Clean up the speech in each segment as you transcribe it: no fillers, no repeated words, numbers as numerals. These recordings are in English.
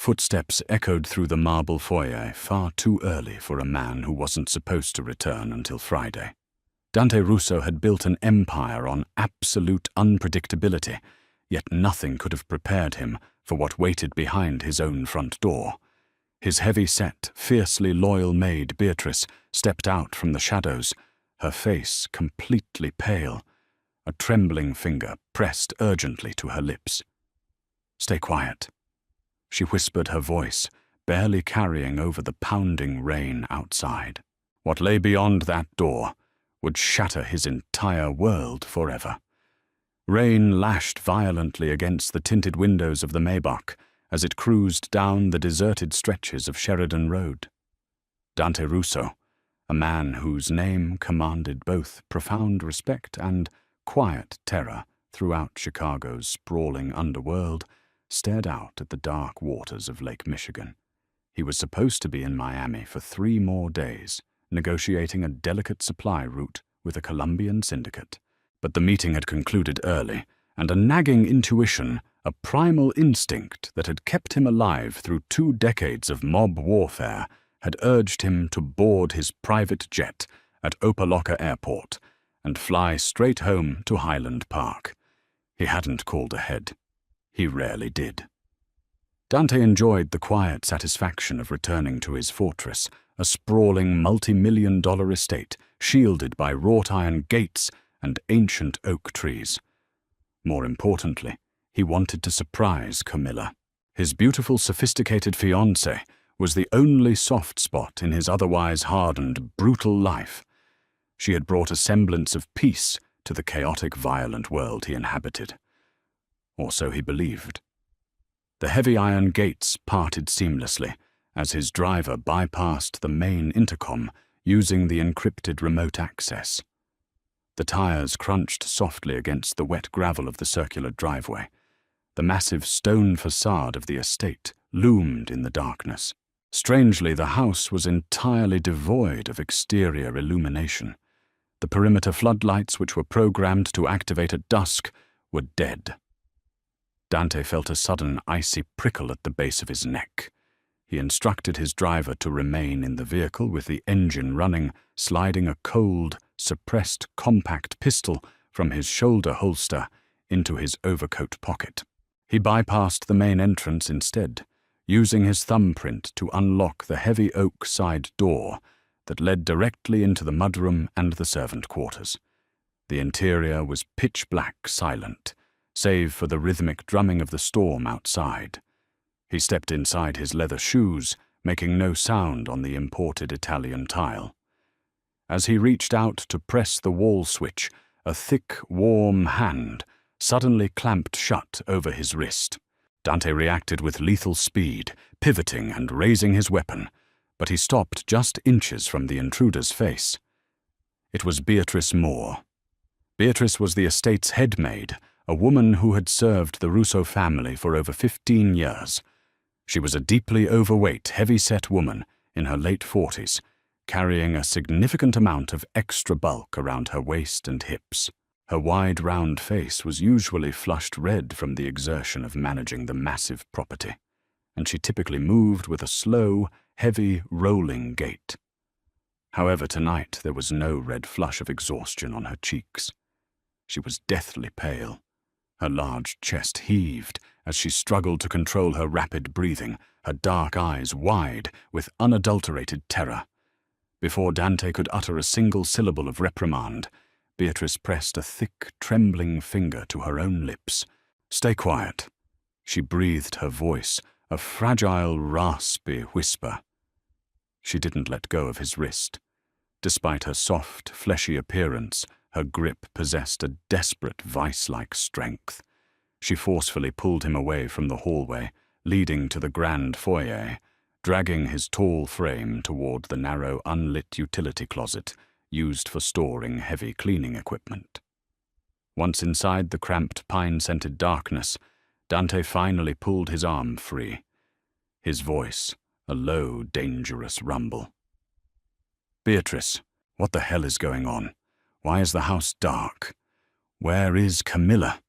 Footsteps echoed through the marble foyer far too early for a man who wasn't supposed to return until Friday. Dante Russo had built an empire on absolute unpredictability, yet nothing could have prepared him for what waited behind his own front door. His heavy-set, fiercely loyal maid, Beatrice, stepped out from the shadows, her face completely pale, a trembling finger pressed urgently to her lips. "Stay quiet," she whispered, her voice barely carrying over the pounding rain outside. What lay beyond that door would shatter his entire world forever. Rain lashed violently against the tinted windows of the Maybach as it cruised down the deserted stretches of Sheridan Road. Dante Russo, a man whose name commanded both profound respect and quiet terror throughout Chicago's sprawling underworld, stared out at the dark waters of Lake Michigan. He was supposed to be in Miami for 3 more days, negotiating a delicate supply route with a Colombian syndicate. But the meeting had concluded early, and a nagging intuition, a primal instinct that had kept him alive through 2 decades of mob warfare, had urged him to board his private jet at Opa-locka Airport and fly straight home to Highland Park. He hadn't called ahead. He rarely did. Dante enjoyed the quiet satisfaction of returning to his fortress, a sprawling multi-million-dollar estate shielded by wrought-iron gates and ancient oak trees. More importantly, he wanted to surprise Camilla. His beautiful, sophisticated fiancée was the only soft spot in his otherwise hardened, brutal life. She had brought a semblance of peace to the chaotic, violent world he inhabited. Or so he believed. The heavy iron gates parted seamlessly as his driver bypassed the main intercom using the encrypted remote access. The tires crunched softly against the wet gravel of the circular driveway. The massive stone facade of the estate loomed in the darkness. Strangely, the house was entirely devoid of exterior illumination. The perimeter floodlights, which were programmed to activate at dusk, were dead. Dante felt a sudden icy prickle at the base of his neck. He instructed his driver to remain in the vehicle with the engine running, sliding a cold, suppressed compact pistol from his shoulder holster into his overcoat pocket. He bypassed the main entrance instead, using his thumbprint to unlock the heavy oak side door that led directly into the mudroom and the servant quarters. The interior was pitch-black silent, save for the rhythmic drumming of the storm outside. He stepped inside his leather shoes, making no sound on the imported Italian tile. As he reached out to press the wall switch, a thick, warm hand suddenly clamped shut over his wrist. Dante reacted with lethal speed, pivoting and raising his weapon, but he stopped just inches from the intruder's face. It was Beatrice Moore. Beatrice was the estate's head maid, a woman who had served the Russo family for over 15 years. She was a deeply overweight, heavy-set woman in her late 40s, carrying a significant amount of extra bulk around her waist and hips. Her wide, round face was usually flushed red from the exertion of managing the massive property, and she typically moved with a slow, heavy, rolling gait. However, tonight there was no red flush of exhaustion on her cheeks. She was deathly pale. Her large chest heaved as she struggled to control her rapid breathing, her dark eyes wide with unadulterated terror. Before Dante could utter a single syllable of reprimand, Beatrice pressed a thick, trembling finger to her own lips. "Stay quiet," she breathed, her voice a fragile, raspy whisper. She didn't let go of his wrist. Despite her soft, fleshy appearance, her grip possessed a desperate, vice-like strength. She forcefully pulled him away from the hallway, leading to the grand foyer, dragging his tall frame toward the narrow, unlit utility closet used for storing heavy cleaning equipment. Once inside the cramped, pine-scented darkness, Dante finally pulled his arm free. His voice, a low, dangerous rumble. "Beatrice, what the hell is going on? Why is the house dark? Where is Camilla?"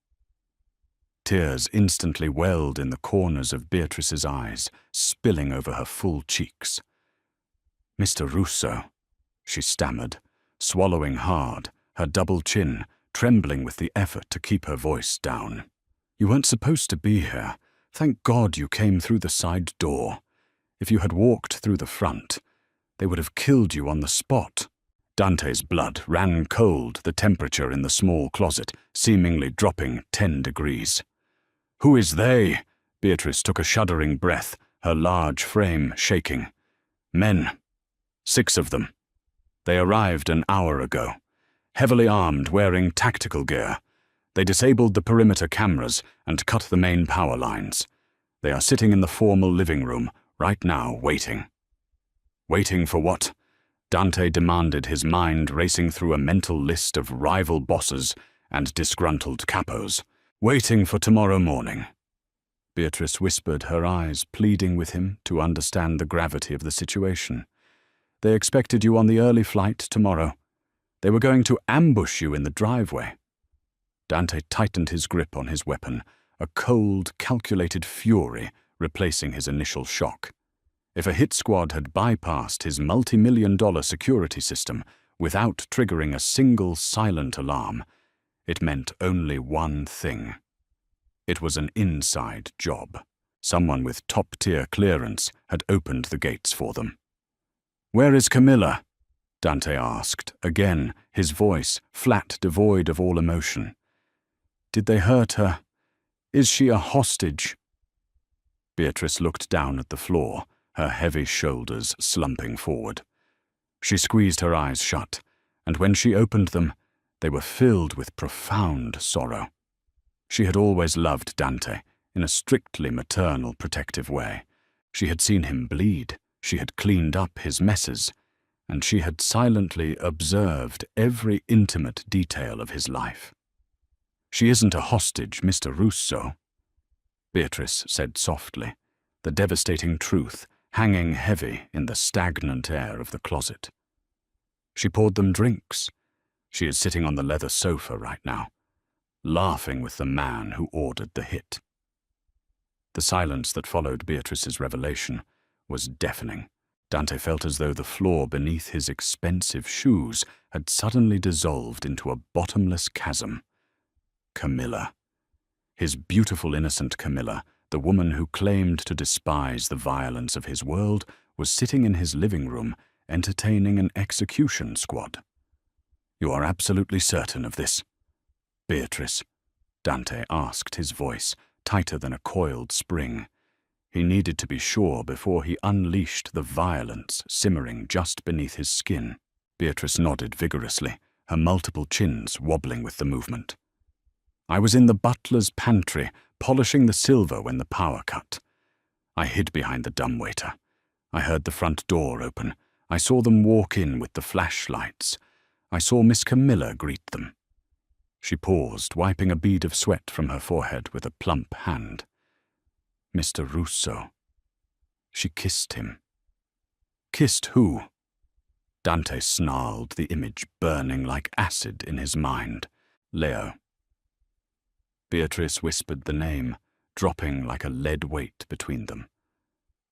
Tears instantly welled in the corners of Beatrice's eyes, spilling over her full cheeks. "Mr. Russo," she stammered, swallowing hard, her double chin trembling with the effort to keep her voice down. "You weren't supposed to be here. Thank God you came through the side door. If you had walked through the front, they would have killed you on the spot." Dante's blood ran cold, the temperature in the small closet seemingly dropping 10 degrees. "Who is they?" Beatrice took a shuddering breath, her large frame shaking. "Men. 6 of them. They arrived an hour ago. Heavily armed, wearing tactical gear. They disabled the perimeter cameras and cut the main power lines. They are sitting in the formal living room, right now, waiting." "Waiting for what?" Dante demanded, his mind racing through a mental list of rival bosses and disgruntled capos. "Waiting for tomorrow morning." Beatrice whispered, her eyes pleading with him to understand the gravity of the situation. "They expected you on the early flight tomorrow. They were going to ambush you in the driveway." Dante tightened his grip on his weapon, a cold, calculated fury replacing his initial shock. If a hit squad had bypassed his multi-million-dollar security system without triggering a single silent alarm, it meant only one thing. It was an inside job. Someone with top-tier clearance had opened the gates for them. "Where is Camilla?" Dante asked, again, his voice flat, devoid of all emotion. "Did they hurt her? Is she a hostage?" Beatrice looked down at the floor, her heavy shoulders slumping forward. She squeezed her eyes shut, and when she opened them, they were filled with profound sorrow. She had always loved Dante, in a strictly maternal, protective way. She had seen him bleed, she had cleaned up his messes, and she had silently observed every intimate detail of his life. "She isn't a hostage, Mr. Russo," Beatrice said softly, the devastating truth hanging heavy in the stagnant air of the closet. She poured them drinks. She is sitting on the leather sofa right now, laughing with the man who ordered the hit. The silence that followed Beatrice's revelation was deafening. Dante felt as though the floor beneath his expensive shoes had suddenly dissolved into a bottomless chasm. Camilla. His beautiful, innocent Camilla, the woman who claimed to despise the violence of his world, was sitting in his living room, entertaining an execution squad. "You are absolutely certain of this?" "Beatrice," Dante asked, his voice tighter than a coiled spring. He needed to be sure before he unleashed the violence simmering just beneath his skin. Beatrice nodded vigorously, her multiple chins wobbling with the movement. "I was in the butler's pantry, polishing the silver when the power cut. I hid behind the dumbwaiter. I heard the front door open. I saw them walk in with the flashlights. I saw Miss Camilla greet them." She paused, wiping a bead of sweat from her forehead with a plump hand. "Mr. Russo." She kissed him. "Kissed who?" Dante snarled, the image burning like acid in his mind. "Leo." Beatrice whispered the name, dropping like a lead weight between them.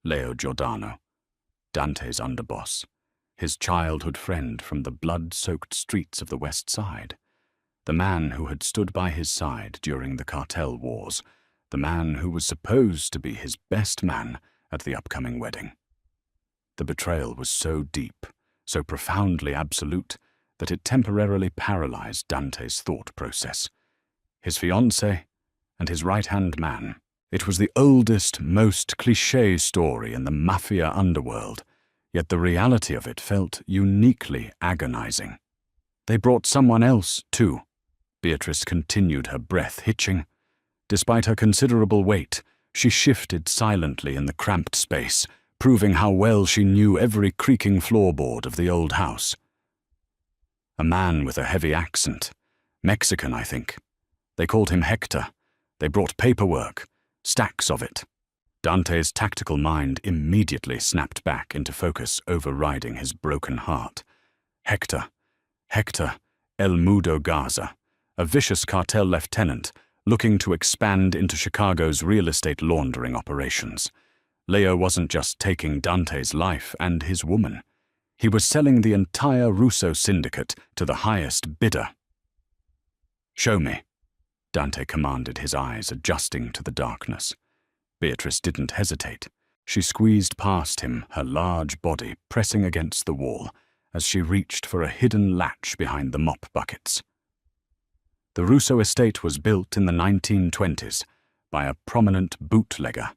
Leo Giordano, Dante's underboss, his childhood friend from the blood-soaked streets of the West Side, the man who had stood by his side during the cartel wars, the man who was supposed to be his best man at the upcoming wedding. The betrayal was so deep, so profoundly absolute, that it temporarily paralyzed Dante's thought process. His fiancée and his right-hand man. It was the oldest, most cliché story in the Mafia underworld, yet the reality of it felt uniquely agonizing. They brought someone else, too. Beatrice continued, her breath hitching. Despite her considerable weight, she shifted silently in the cramped space, proving how well she knew every creaking floorboard of the old house. A man with a heavy accent. Mexican, I think. They called him Hector. They brought paperwork, stacks of it. Dante's tactical mind immediately snapped back into focus, overriding his broken heart. Hector El Mudo Garza, a vicious cartel lieutenant, looking to expand into Chicago's real estate laundering operations. Leo wasn't just taking Dante's life and his woman. He was selling the entire Russo syndicate to the highest bidder. "Show me," Dante commanded, his eyes adjusting to the darkness. Beatrice didn't hesitate. She squeezed past him, her large body pressing against the wall as she reached for a hidden latch behind the mop buckets. The Russo estate was built in the 1920s by a prominent bootlegger,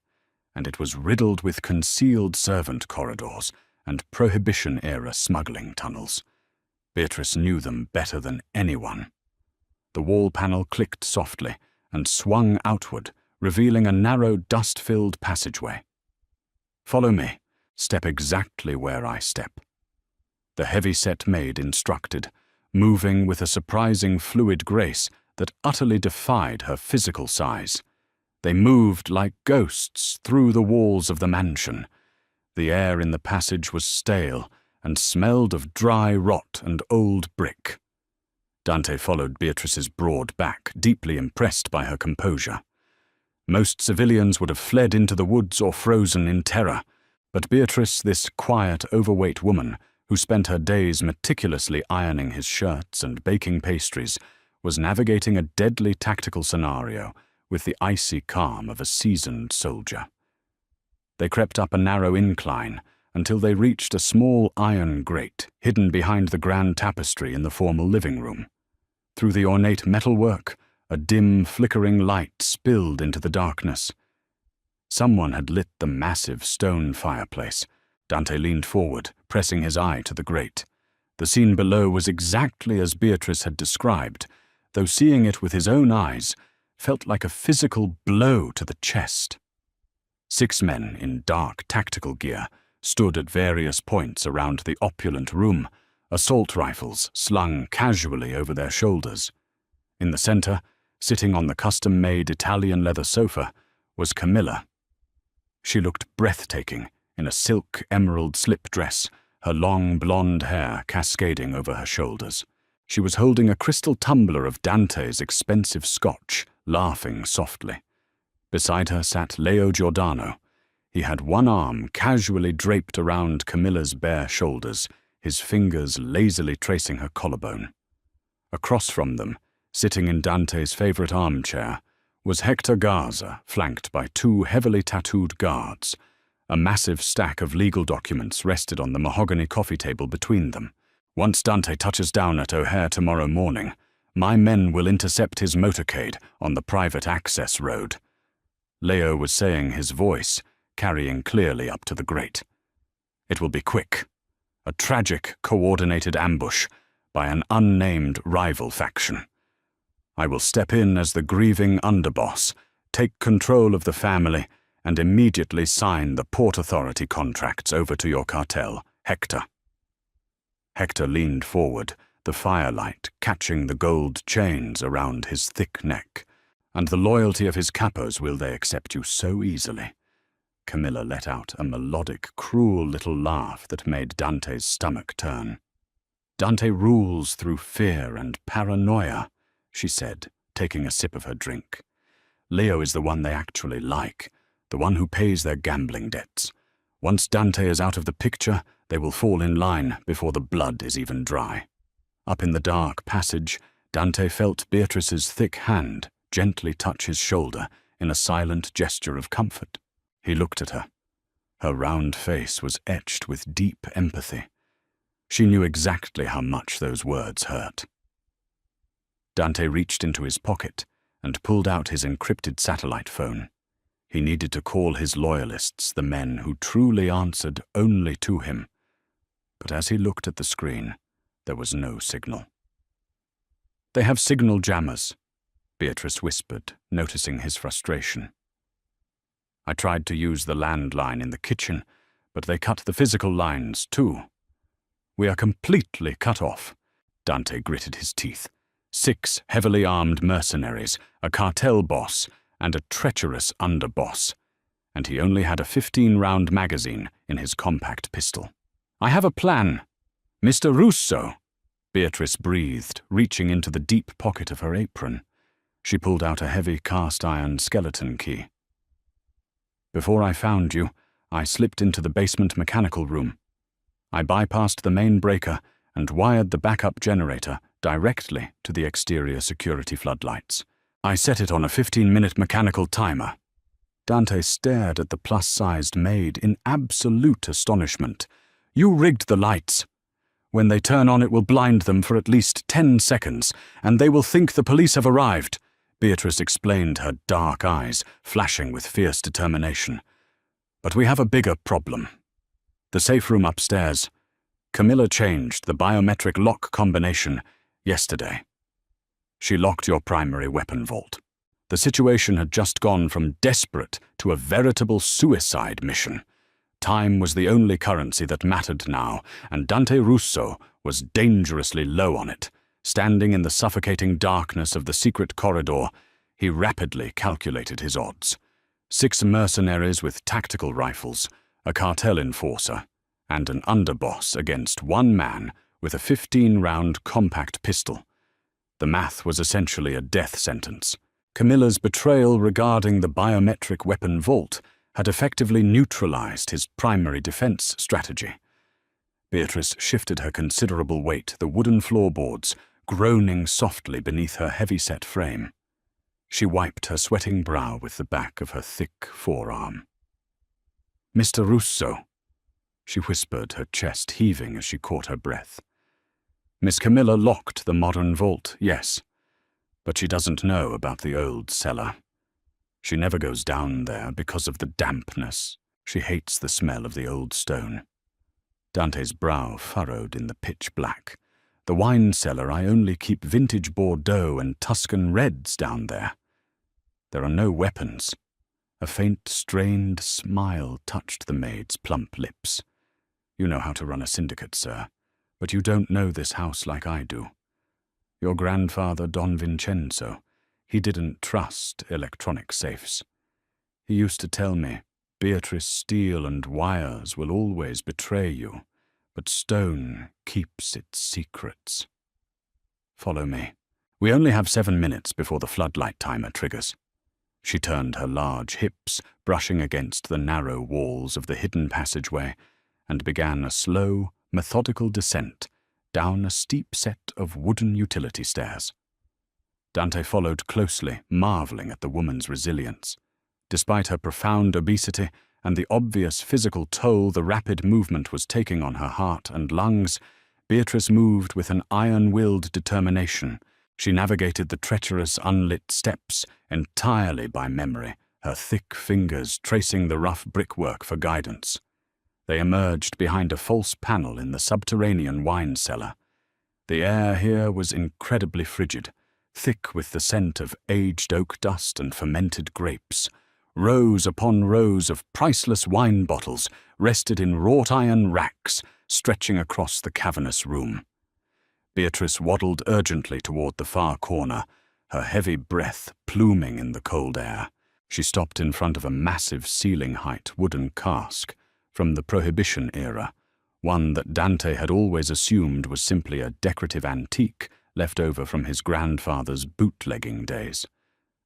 and it was riddled with concealed servant corridors and Prohibition-era smuggling tunnels. Beatrice knew them better than anyone. The wall panel clicked softly and swung outward, revealing a narrow, dust-filled passageway. "Follow me. Step exactly where I step," the heavy-set maid instructed, moving with a surprising fluid grace that utterly defied her physical size. They moved like ghosts through the walls of the mansion. The air in the passage was stale and smelled of dry rot and old brick. Dante followed Beatrice's broad back, deeply impressed by her composure. Most civilians would have fled into the woods or frozen in terror, but Beatrice, this quiet, overweight woman who spent her days meticulously ironing his shirts and baking pastries, was navigating a deadly tactical scenario with the icy calm of a seasoned soldier. They crept up a narrow incline until they reached a small iron grate hidden behind the grand tapestry in the formal living room. Through the ornate metalwork, a dim, flickering light spilled into the darkness. Someone had lit the massive stone fireplace. Dante leaned forward, pressing his eye to the grate. The scene below was exactly as Beatrice had described, though seeing it with his own eyes felt like a physical blow to the chest. 6 men in dark tactical gear stood at various points around the opulent room, assault rifles slung casually over their shoulders. In the center, sitting on the custom-made Italian leather sofa, was Camilla. She looked breathtaking in a silk emerald slip dress, her long blonde hair cascading over her shoulders. She was holding a crystal tumbler of Dante's expensive scotch, laughing softly. Beside her sat Leo Giordano. He had one arm casually draped around Camilla's bare shoulders, his fingers lazily tracing her collarbone. Across from them, sitting in Dante's favorite armchair, was Hector Garza, flanked by 2 heavily tattooed guards. A massive stack of legal documents rested on the mahogany coffee table between them. "Once Dante touches down at O'Hare tomorrow morning, my men will intercept his motorcade on the private access road," Leo was saying, his voice carrying clearly up to the grate. "It will be quick. A tragic, coordinated ambush by an unnamed rival faction. I will step in as the grieving underboss, take control of the family, and immediately sign the Port Authority contracts over to your cartel, Hector." Hector leaned forward, the firelight catching the gold chains around his thick neck. "And the loyalty of his capos will they accept you so easily?" Camilla let out a melodic, cruel little laugh that made Dante's stomach turn. "Dante rules through fear and paranoia," she said, taking a sip of her drink. "Leo is the one they actually like, the one who pays their gambling debts. Once Dante is out of the picture, they will fall in line before the blood is even dry." Up in the dark passage, Dante felt Beatrice's thick hand gently touch his shoulder in a silent gesture of comfort. He looked at her. Her round face was etched with deep empathy. She knew exactly how much those words hurt. Dante reached into his pocket and pulled out his encrypted satellite phone. He needed to call his loyalists, the men who truly answered only to him. But as he looked at the screen, there was no signal. "They have signal jammers," Beatrice whispered, noticing his frustration. "I tried to use the landline in the kitchen, but they cut the physical lines too. We are completely cut off." Dante gritted his teeth. 6 heavily armed mercenaries, a cartel boss, and a treacherous underboss. And he only had a 15-round magazine in his compact pistol. "I have a plan. Mr. Russo," Beatrice breathed, reaching into the deep pocket of her apron. She pulled out a heavy cast-iron skeleton key. "Before I found you, I slipped into the basement mechanical room. I bypassed the main breaker and wired the backup generator directly to the exterior security floodlights. I set it on a 15-minute mechanical timer." Dante stared at the plus-sized Maid in absolute astonishment. "You rigged the lights. When they turn on, it will blind them for at least 10 seconds, and they will think the police have arrived," Beatrice explained, her dark eyes flashing with fierce determination. "But we have a bigger problem. The safe room upstairs. Camilla changed the biometric lock combination yesterday. She locked your primary weapon vault. The situation had just gone from desperate to a veritable suicide mission. Time was the only currency that mattered now, and Dante Russo was dangerously low on it. Standing in the suffocating darkness of the secret corridor, he rapidly calculated his odds. 6 mercenaries with tactical rifles, a cartel enforcer, and an underboss against 1 man with a 15-round compact pistol. The math was essentially a death sentence. Camilla's betrayal regarding the biometric weapon vault had effectively neutralized his primary defense strategy. Beatrice shifted her considerable weight, the wooden floorboards groaning softly beneath her heavy-set frame. She wiped her sweating brow with the back of her thick forearm. "Mr. Russo," she whispered, her chest heaving as she caught her breath. "Miss Camilla locked the modern vault, yes, but she doesn't know about the old cellar. She never goes down there because of the dampness. She hates the smell of the old stone." Dante's brow furrowed in the pitch black. "The wine cellar, I only keep vintage Bordeaux and Tuscan reds down there. There are no weapons." A faint, strained smile touched the maid's plump lips. "You know how to run a syndicate, sir, but you don't know this house like I do. Your grandfather, Don Vincenzo, he didn't trust electronic safes. He used to tell me, 'Beatrice, steel and wires will always betray you, but stone keeps its secrets.' Follow me. We only have 7 minutes before the floodlight timer triggers." She turned her large hips, brushing against the narrow walls of the hidden passageway, and began a slow, methodical descent down a steep set of wooden utility stairs. Dante followed closely, marveling at the woman's resilience. Despite her profound obesity and the obvious physical toll the rapid movement was taking on her heart and lungs, Beatrice moved with an iron-willed determination. She navigated the treacherous, unlit steps entirely by memory, her thick fingers tracing the rough brickwork for guidance. They emerged behind a false panel in the subterranean wine cellar. The air here was incredibly frigid, thick with the scent of aged oak dust and fermented grapes. Rows upon rows of priceless wine bottles rested in wrought-iron racks stretching across the cavernous room. Beatrice waddled urgently toward the far corner, her heavy breath pluming in the cold air. She stopped in front of a massive ceiling-height wooden cask from the Prohibition era, one that Dante had always assumed was simply a decorative antique left over from his grandfather's bootlegging days.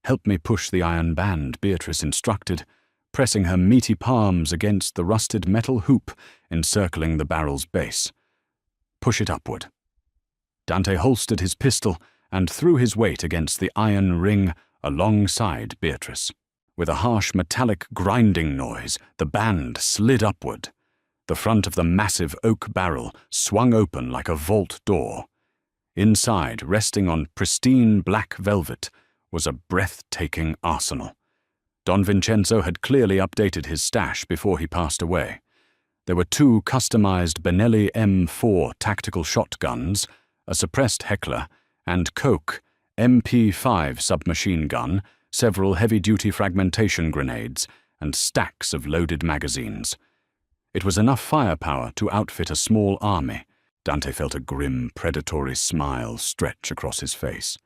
"Help me push the iron band," Beatrice instructed, pressing her meaty palms against the rusted metal hoop encircling the barrel's base. "Push it upward." Dante holstered his pistol and threw his weight against the iron ring alongside Beatrice. With a harsh metallic grinding noise, the band slid upward. The front of the massive oak barrel swung open like a vault door. Inside, resting on pristine black velvet, was a breathtaking arsenal. Don Vincenzo had clearly updated his stash before he passed away. There were 2 customized Benelli M4 tactical shotguns, a suppressed Heckler, and Koch MP5 submachine gun, several heavy-duty fragmentation grenades, and stacks of loaded magazines. It was enough firepower to outfit a small army. Dante felt a grim, predatory smile stretch across his face.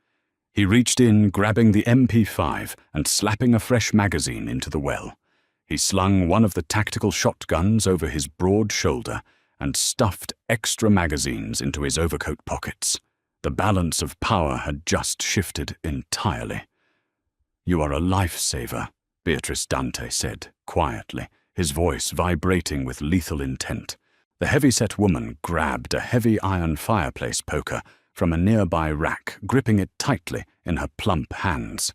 He reached in, grabbing the MP5 and slapping a fresh magazine into the well. He slung one of the tactical shotguns over his broad shoulder and stuffed extra magazines into his overcoat pockets. The balance of power had just shifted entirely. "You are a lifesaver," Beatrice Dante said, quietly, his voice vibrating with lethal intent. The heavy-set woman grabbed a heavy iron fireplace poker from a nearby rack, gripping it tightly in her plump hands.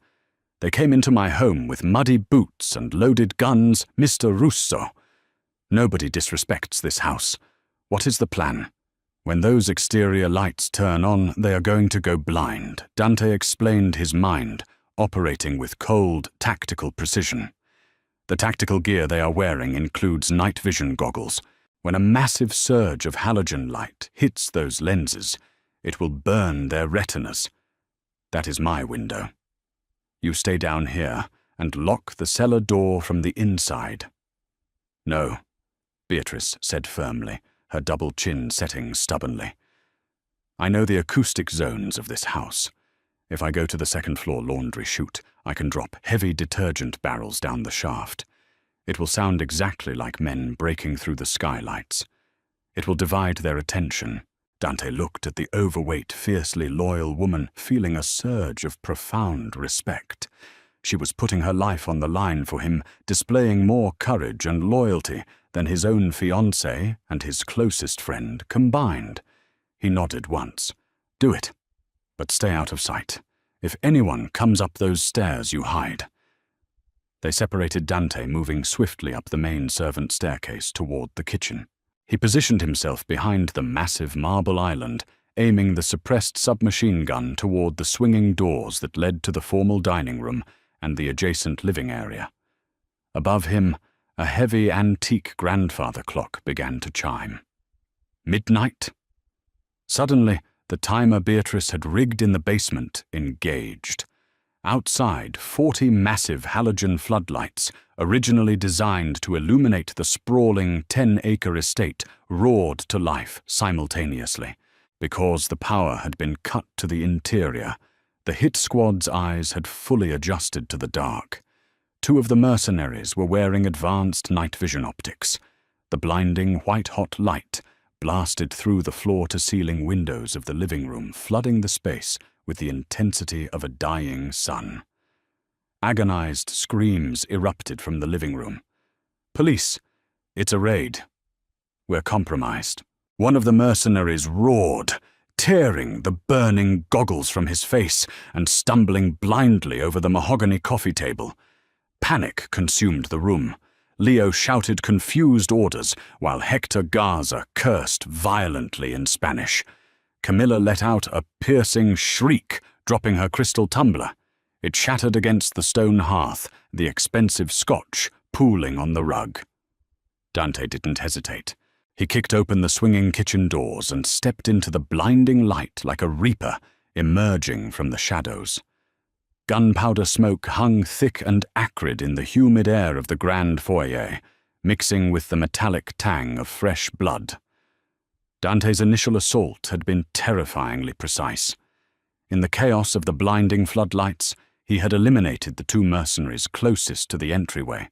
"They came into my home with muddy boots and loaded guns, Mr. Russo. Nobody disrespects this house. What is the plan?" "When those exterior lights turn on, they are going to go blind," Dante explained, his mind operating with cold, tactical precision. "The tactical gear they are wearing includes night vision goggles. When a massive surge of halogen light hits those lenses, it will burn their retinas. That is my window. You stay down here and lock the cellar door from the inside." "No," Beatrice said firmly, her double chin setting stubbornly. "I know the acoustic zones of this house. If I go to the second-floor laundry chute, I can drop heavy detergent barrels down the shaft. It will sound exactly like men breaking through the skylights. It will divide their attention." Dante looked at the overweight, fiercely loyal woman, feeling a surge of profound respect. She was putting her life on the line for him, displaying more courage and loyalty than his own fiancé and his closest friend combined. He nodded once. "Do it. But stay out of sight. If anyone comes up those stairs, you hide." They separated Dante, moving swiftly up the main servant staircase toward the kitchen. He positioned himself behind the massive marble island, aiming the suppressed submachine gun toward the swinging doors that led to the formal dining room and the adjacent living area. Above him, a heavy antique grandfather clock began to chime. Midnight? Suddenly, the timer Beatrice had rigged in the basement engaged. Outside, 40 massive halogen floodlights, originally designed to illuminate the sprawling 10-acre estate, roared to life simultaneously. Because the power had been cut to the interior, the hit squad's eyes had fully adjusted to the dark. 2 of the mercenaries were wearing advanced night vision optics. The blinding white-hot light blasted through the floor-to-ceiling windows of the living room, flooding the space with the intensity of a dying sun. Agonized screams erupted from the living room. "Police! It's a raid. We're compromised." One of the mercenaries roared, tearing the burning goggles from his face and stumbling blindly over the mahogany coffee table. Panic consumed the room. Leo shouted confused orders, while Hector Garza cursed violently in Spanish. Camilla let out a piercing shriek, dropping her crystal tumbler. It shattered against the stone hearth, the expensive scotch pooling on the rug. Dante didn't hesitate. He kicked open the swinging kitchen doors and stepped into the blinding light like a reaper emerging from the shadows. Gunpowder smoke hung thick and acrid in the humid air of the grand foyer, mixing with the metallic tang of fresh blood. Dante's initial assault had been terrifyingly precise. In the chaos of the blinding floodlights, he had eliminated the 2 mercenaries closest to the entryway,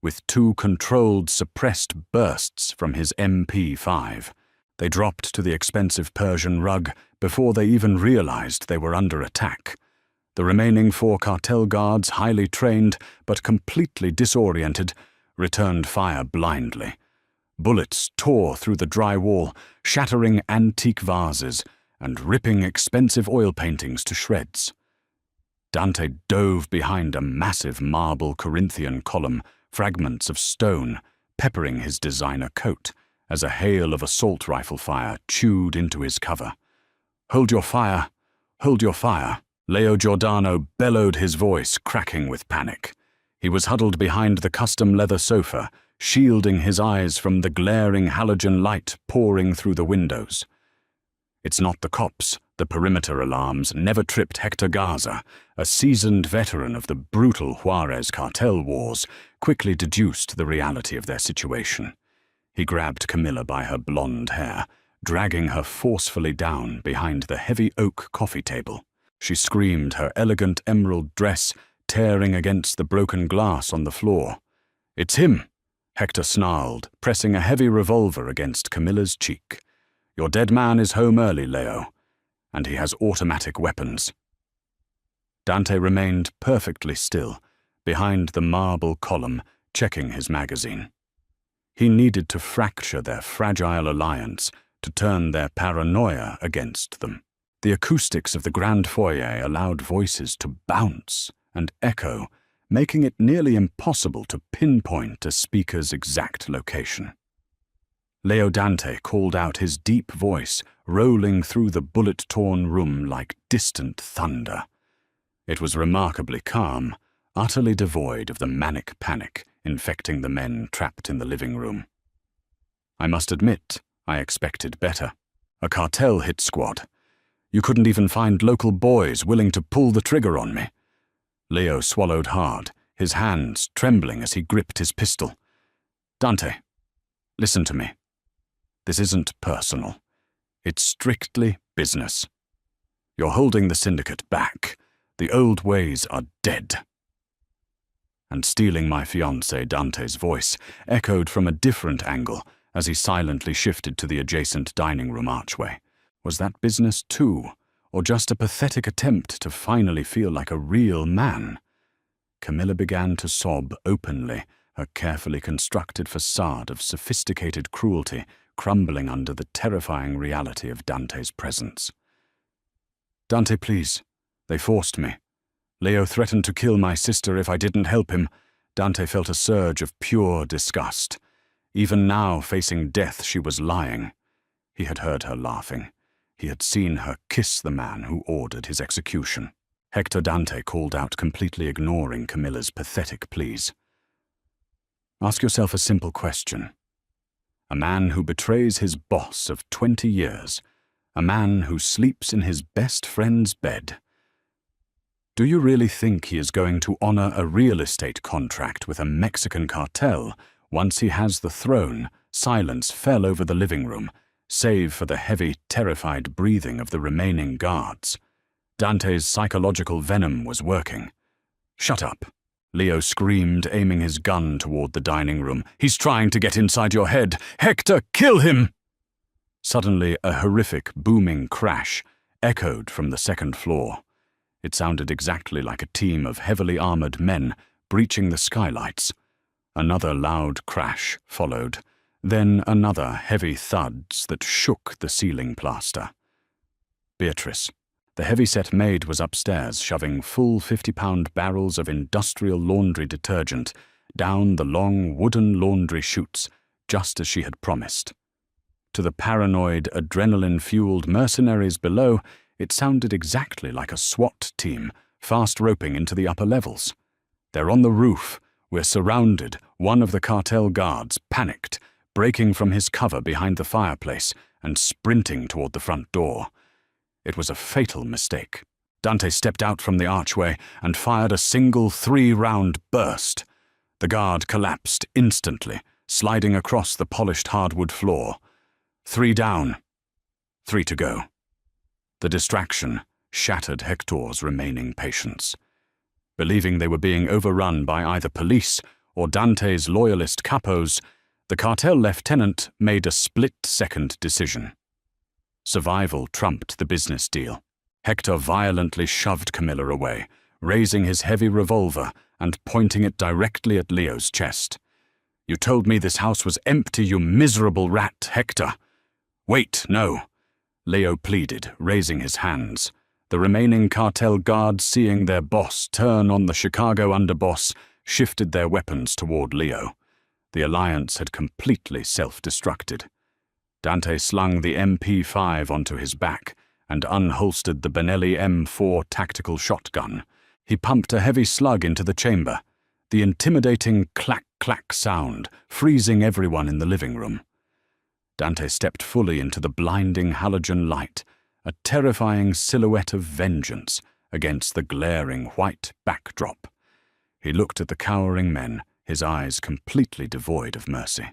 with 2 controlled, suppressed bursts from his MP5. They dropped to the expensive Persian rug before they even realized they were under attack. The remaining 4 cartel guards, highly trained but completely disoriented, returned fire blindly. Bullets tore through the drywall, shattering antique vases and ripping expensive oil paintings to shreds. Dante dove behind a massive marble Corinthian column, fragments of stone peppering his designer coat, as a hail of assault rifle fire chewed into his cover. "Hold your fire! Hold your fire!" Leo Giordano bellowed, his voice cracking with panic. He was huddled behind the custom leather sofa, shielding his eyes from the glaring halogen light pouring through the windows. "It's not the cops." The perimeter alarms never tripped Hector Garza, a seasoned veteran of the brutal Juarez cartel wars, quickly deduced the reality of their situation. He grabbed Camilla by her blonde hair, dragging her forcefully down behind the heavy oak coffee table. She screamed, her elegant emerald dress tearing against the broken glass on the floor. "It's him!" Hector snarled, pressing a heavy revolver against Camilla's cheek. "Your dead man is home early, Leo, and he has automatic weapons." Dante remained perfectly still, behind the marble column, checking his magazine. He needed to fracture their fragile alliance to turn their paranoia against them. The acoustics of the grand foyer allowed voices to bounce and echo, making it nearly impossible to pinpoint a speaker's exact location. Leo Dante called out, his deep voice rolling through the bullet-torn room like distant thunder. It was remarkably calm, utterly devoid of the manic panic infecting the men trapped in the living room. I must admit, I expected better. A cartel hit squad. You couldn't even find local boys willing to pull the trigger on me. Leo swallowed hard, his hands trembling as he gripped his pistol. Dante, listen to me. This isn't personal. It's strictly business. You're holding the syndicate back. The old ways are dead. And stealing my fiancé, Dante's voice echoed from a different angle as he silently shifted to the adjacent dining room archway. Was that business too, or just a pathetic attempt to finally feel like a real man? Camilla began to sob openly, her carefully constructed facade of sophisticated cruelty crumbling under the terrifying reality of Dante's presence. Dante, please. They forced me. Leo threatened to kill my sister if I didn't help him. Dante felt a surge of pure disgust. Even now, facing death, she was lying. He had heard her laughing. He had seen her kiss the man who ordered his execution. Hector, Dante called out, completely ignoring Camilla's pathetic pleas. Ask yourself a simple question. A man who betrays his boss of 20 years, a man who sleeps in his best friend's bed. Do you really think he is going to honor a real estate contract with a Mexican cartel once he has the throne? Silence fell over the living room, save for the heavy, terrified breathing of the remaining guards. Dante's psychological venom was working. Shut up, Leo screamed, aiming his gun toward the dining room. He's trying to get inside your head. Hector, kill him! Suddenly, a horrific, booming crash echoed from the second floor. It sounded exactly like a team of heavily armored men breaching the skylights. Another loud crash followed, then another heavy thuds that shook the ceiling plaster. Beatrice, the heavy-set maid, was upstairs, shoving full 50-pound barrels of industrial laundry detergent down the long wooden laundry chutes, just as she had promised. To the paranoid, adrenaline-fueled mercenaries below, it sounded exactly like a SWAT team fast roping into the upper levels. They're on the roof. We're surrounded. One of the cartel guards panicked, breaking from his cover behind the fireplace and sprinting toward the front door. It was a fatal mistake. Dante stepped out from the archway and fired a single 3-round burst. The guard collapsed instantly, sliding across the polished hardwood floor. 3 down. 3 to go. The distraction shattered Hector's remaining patience. Believing they were being overrun by either police or Dante's loyalist capos, the cartel lieutenant made a split-second decision. Survival trumped the business deal. Hector violently shoved Camilla away, raising his heavy revolver and pointing it directly at Leo's chest. You told me this house was empty, you miserable rat, Hector. Wait, no. Leo pleaded, raising his hands. The remaining cartel guards, seeing their boss turn on the Chicago underboss, shifted their weapons toward Leo. The alliance had completely self-destructed. Dante slung the MP5 onto his back and unholstered the Benelli M4 tactical shotgun. He pumped a heavy slug into the chamber, the intimidating clack-clack sound freezing everyone in the living room. Dante stepped fully into the blinding halogen light, a terrifying silhouette of vengeance against the glaring white backdrop. He looked at the cowering men, his eyes completely devoid of mercy.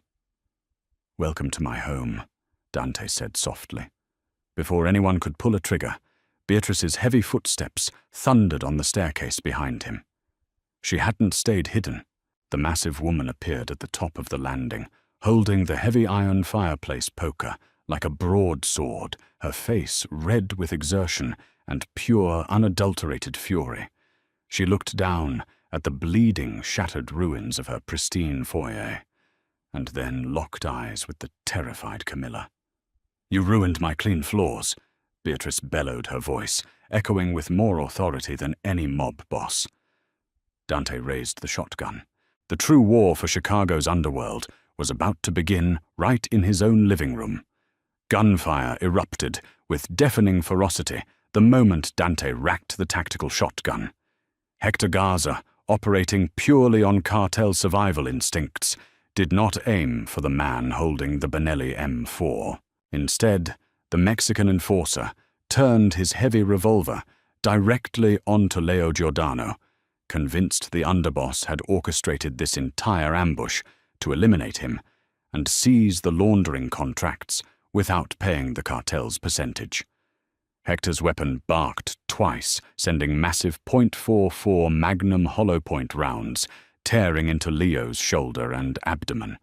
Welcome to my home, Dante said softly. Before anyone could pull a trigger, Beatrice's heavy footsteps thundered on the staircase behind him. She hadn't stayed hidden. The massive woman appeared at the top of the landing, holding the heavy iron fireplace poker like a broadsword, her face red with exertion and pure, unadulterated fury. She looked down at the bleeding, shattered ruins of her pristine foyer, and then locked eyes with the terrified Camilla. "You ruined my clean floors," Beatrice bellowed, her voice echoing with more authority than any mob boss. Dante raised the shotgun. The true war for Chicago's underworld was about to begin right in his own living room. Gunfire erupted with deafening ferocity the moment Dante racked the tactical shotgun. Hector Garza, operating purely on cartel survival instincts, did not aim for the man holding the Benelli M4. Instead, the Mexican enforcer turned his heavy revolver directly onto Leo Giordano, convinced the underboss had orchestrated this entire ambush to eliminate him and seize the laundering contracts without paying the cartel's percentage. Hector's weapon barked twice, sending massive .44 Magnum hollow point rounds tearing into Leo's shoulder and abdomen.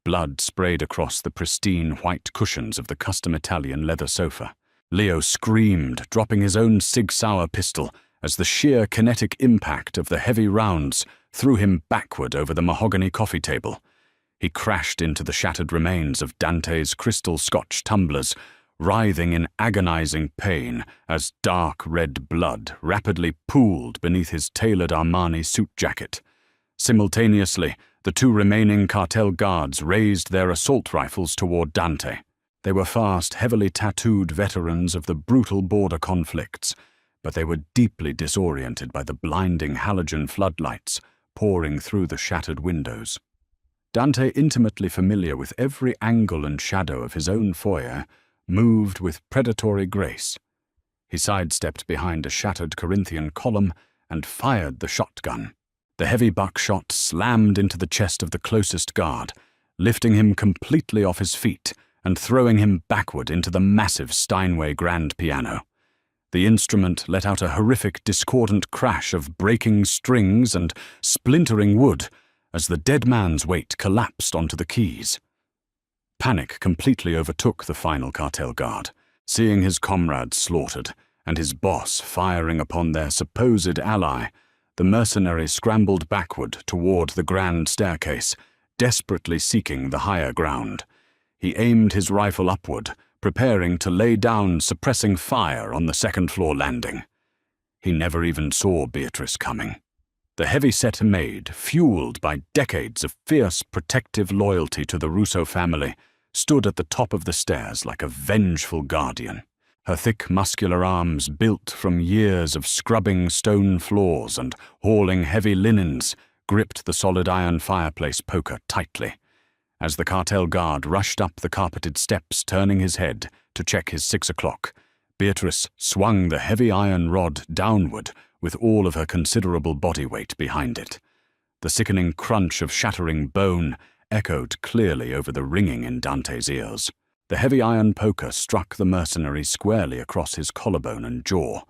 Blood sprayed across the pristine white cushions of the custom Italian leather sofa. Leo screamed, dropping his own Sig Sauer pistol as the sheer kinetic impact of the heavy rounds threw him backward over the mahogany coffee table. He crashed into the shattered remains of Dante's crystal Scotch tumblers, writhing in agonizing pain as dark red blood rapidly pooled beneath his tailored Armani suit jacket. Simultaneously, the two remaining cartel guards raised their assault rifles toward Dante. They were fast, heavily tattooed veterans of the brutal border conflicts, but they were deeply disoriented by the blinding halogen floodlights pouring through the shattered windows. Dante, intimately familiar with every angle and shadow of his own foyer, moved with predatory grace. He sidestepped behind a shattered Corinthian column and fired the shotgun. The heavy buckshot slammed into the chest of the closest guard, lifting him completely off his feet and throwing him backward into the massive Steinway grand piano. The instrument let out a horrific, discordant crash of breaking strings and splintering wood as the dead man's weight collapsed onto the keys. Panic completely overtook the final cartel guard, seeing his comrades slaughtered and his boss firing upon their supposed ally. The mercenary scrambled backward toward the grand staircase, desperately seeking the higher ground. He aimed his rifle upward, preparing to lay down suppressing fire on the second-floor landing. He never even saw Beatrice coming. The heavy-set Maid, fueled by decades of fierce protective loyalty to the Russo family, stood at the top of the stairs like a vengeful guardian. Her thick, muscular arms, built from years of scrubbing stone floors and hauling heavy linens, gripped the solid iron fireplace poker tightly. As the cartel guard rushed up the carpeted steps, turning his head to check his 6 o'clock, Beatrice swung the heavy iron rod downward with all of her considerable body weight behind it. The sickening crunch of shattering bone echoed clearly over the ringing in Dante's ears. The heavy iron poker struck the mercenary squarely across his collarbone and jaw.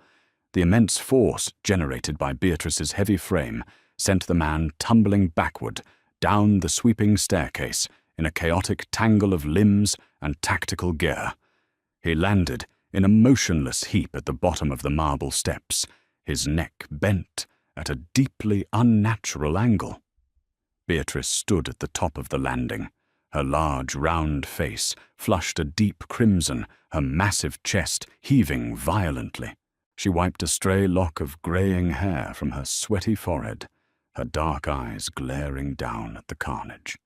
The immense force generated by Beatrice's heavy frame sent the man tumbling backward down the sweeping staircase in a chaotic tangle of limbs and tactical gear. He landed in a motionless heap at the bottom of the marble steps, his neck bent at a deeply unnatural angle. Beatrice stood at the top of the landing. Her large, round face flushed a deep crimson, her massive chest heaving violently. She wiped a stray lock of graying hair from her sweaty forehead, her dark eyes glaring down at the carnage.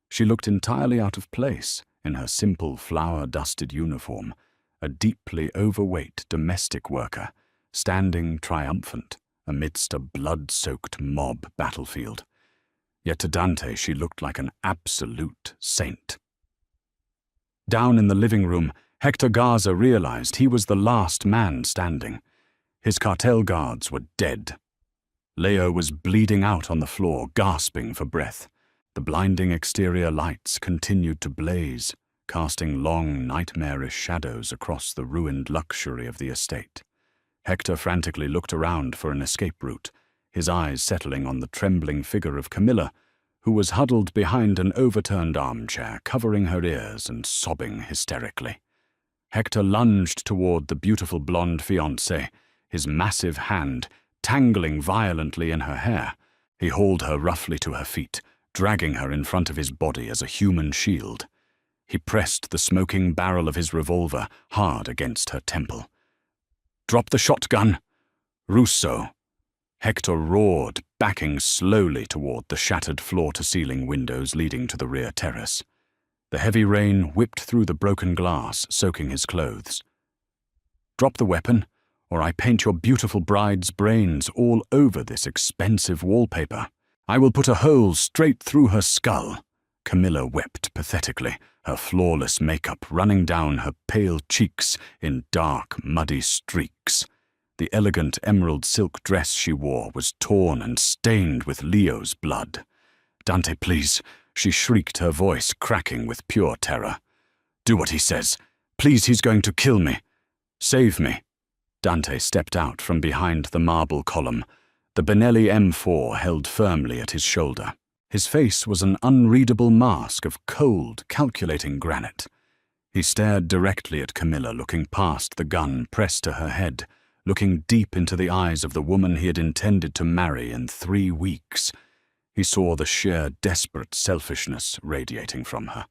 She looked entirely out of place in her simple, flour-dusted uniform, a deeply overweight domestic worker, standing triumphant amidst a blood-soaked mob battlefield. Yet to Dante she looked like an absolute saint. Down in the living room, Hector Garza realized he was the last man standing. His cartel guards were dead. Leo was bleeding out on the floor, gasping for breath. The blinding exterior lights continued to blaze, casting long, nightmarish shadows across the ruined luxury of the estate. Hector frantically looked around for an escape route, his eyes settling on the trembling figure of Camilla, who was huddled behind an overturned armchair, covering her ears and sobbing hysterically. Hector lunged toward the beautiful blonde fiancée, his massive hand tangling violently in her hair. He hauled her roughly to her feet, dragging her in front of his body as a human shield. He pressed the smoking barrel of his revolver hard against her temple. "Drop the shotgun! Russo!" Hector roared, backing slowly toward the shattered floor-to-ceiling windows leading to the rear terrace. The heavy rain whipped through the broken glass, soaking his clothes. "Drop the weapon, or I paint your beautiful bride's brains all over this expensive wallpaper. I will put a hole straight through her skull." Camilla wept pathetically, her flawless makeup running down her pale cheeks in dark, muddy streaks. The elegant emerald silk dress she wore was torn and stained with Leo's blood. "Dante, please," she shrieked, her voice cracking with pure terror. "Do what he says. Please, he's going to kill me. Save me." Dante stepped out from behind the marble column, the Benelli M4 held firmly at his shoulder. His face was an unreadable mask of cold, calculating granite. He stared directly at Camilla, looking past the gun pressed to her head, looking deep into the eyes of the woman he had intended to marry in 3 weeks. He saw the sheer, desperate selfishness radiating from her.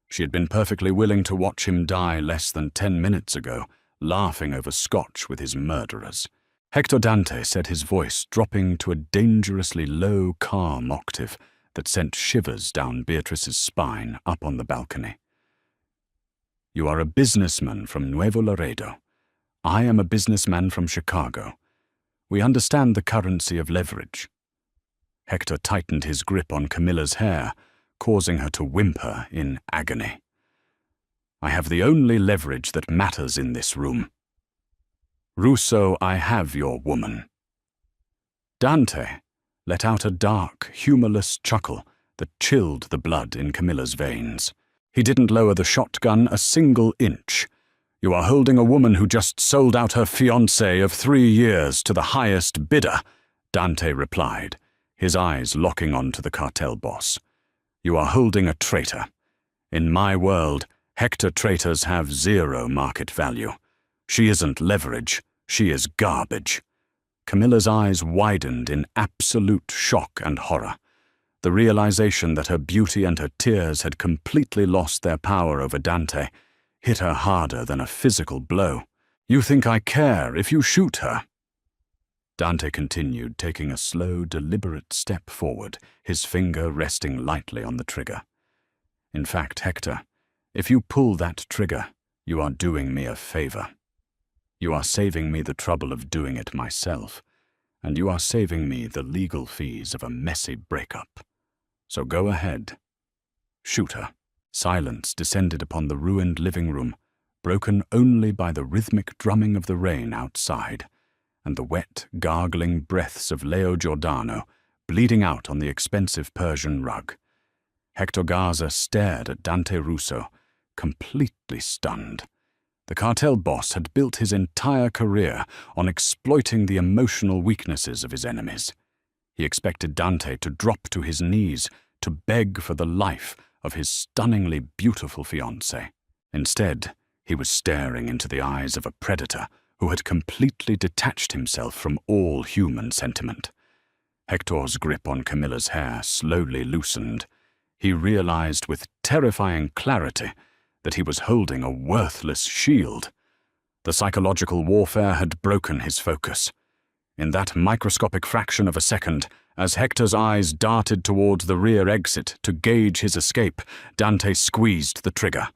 She had been perfectly willing to watch him die less than 10 minutes ago, laughing over scotch with his murderers. Hector Dante said, his voice dropping to a dangerously low, calm octave that sent shivers down Beatrice's spine up on the balcony. "You are a businessman from Nuevo Laredo. I am a businessman from Chicago. We understand the currency of leverage." Hector tightened his grip on Camilla's hair, causing her to whimper in agony. "I have the only leverage that matters in this room. Russo, I have your woman." Dante let out a dark, humorless chuckle that chilled the blood in Camilla's veins. He didn't lower the shotgun a single inch. "You are holding a woman who just sold out her fiancé of 3 years to the highest bidder," Dante replied, his eyes locking onto the cartel boss. "You are holding a traitor. In my world, Hector traitors have 0 market value. She isn't leverage, she is garbage." Camilla's eyes widened in absolute shock and horror. The realization that her beauty and her tears had completely lost their power over Dante hit her harder than a physical blow. "You think I care if you shoot her?" Dante continued, taking a slow, deliberate step forward, his finger resting lightly on the trigger. "In fact, Hector, if you pull that trigger, you are doing me a favor. You are saving me the trouble of doing it myself, and you are saving me the legal fees of a messy breakup. So go ahead. Shoot her." Silence descended upon the ruined living room, broken only by the rhythmic drumming of the rain outside, and the wet, gargling breaths of Leo Giordano bleeding out on the expensive Persian rug. Hector Garza stared at Dante Russo, completely stunned. The cartel boss had built his entire career on exploiting the emotional weaknesses of his enemies. He expected Dante to drop to his knees to beg for the life of his stunningly beautiful fiancée. Instead, he was staring into the eyes of a predator who had completely detached himself from all human sentiment. Hector's grip on Camilla's hair slowly loosened. He realized with terrifying clarity that he was holding a worthless shield. The psychological warfare had broken his focus. In that microscopic fraction of a second, as Hector's eyes darted toward the rear exit to gauge his escape, Dante squeezed the trigger.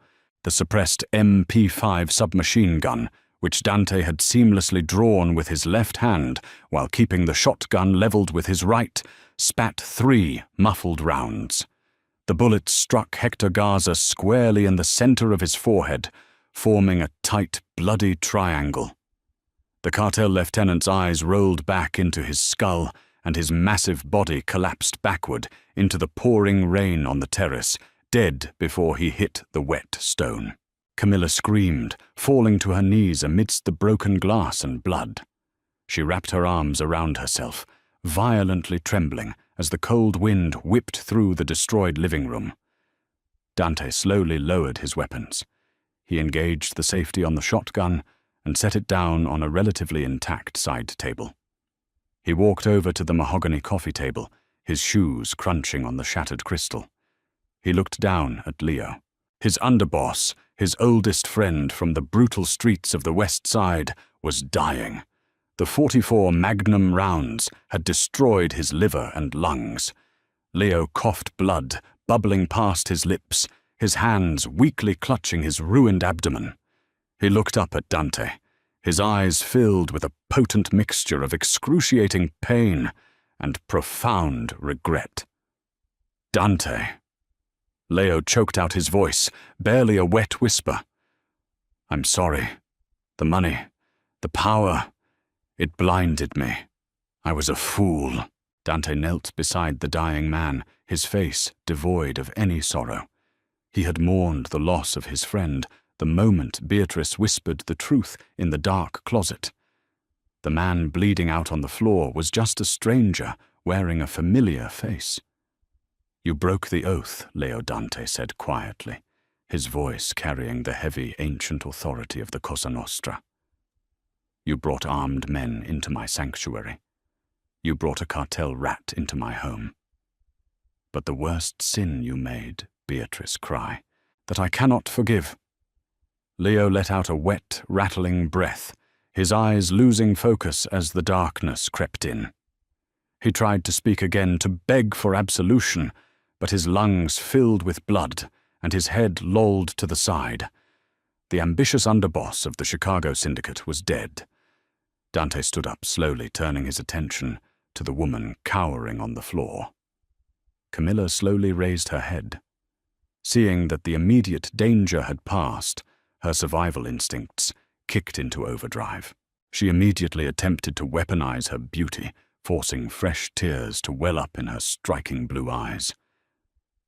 The suppressed MP5 submachine gun, which Dante had seamlessly drawn with his left hand while keeping the shotgun leveled with his right, spat 3 muffled rounds. The bullet struck Hector Garza squarely in the center of his forehead, forming a tight, bloody triangle. The cartel lieutenant's eyes rolled back into his skull, and his massive body collapsed backward into the pouring rain on the terrace, dead before he hit the wet stone. Camilla screamed, falling to her knees amidst the broken glass and blood. She wrapped her arms around herself, violently trembling as the cold wind whipped through the destroyed living room. Dante slowly lowered his weapons. He engaged the safety on the shotgun and set it down on a relatively intact side table. He walked over to the mahogany coffee table, his shoes crunching on the shattered crystal. He looked down at Leo. His underboss, his oldest friend from the brutal streets of the West Side, was dying. The .44 Magnum rounds had destroyed his liver and lungs. Leo coughed blood, bubbling past his lips, his hands weakly clutching his ruined abdomen. He looked up at Dante, his eyes filled with a potent mixture of excruciating pain and profound regret. Dante. Leo choked out his voice, barely a wet whisper. I'm sorry. The money, the power, it blinded me. I was a fool. Dante knelt beside the dying man, his face devoid of any sorrow. He had mourned the loss of his friend the moment Beatrice whispered the truth in the dark closet. The man bleeding out on the floor was just a stranger wearing a familiar face. You broke the oath, Leo Dante said quietly, his voice carrying the heavy ancient authority of the Cosa Nostra. You brought armed men into my sanctuary. You brought a cartel rat into my home. But the worst sin you made, Beatrice cry, that I cannot forgive. Leo let out a wet, rattling breath, his eyes losing focus as the darkness crept in. He tried to speak again, to beg for absolution, but his lungs filled with blood and his head lolled to the side. The ambitious underboss of the Chicago syndicate was dead. Dante stood up slowly, turning his attention to the woman cowering on the floor. Camilla slowly raised her head. Seeing that the immediate danger had passed, her survival instincts kicked into overdrive. She immediately attempted to weaponize her beauty, forcing fresh tears to well up in her striking blue eyes.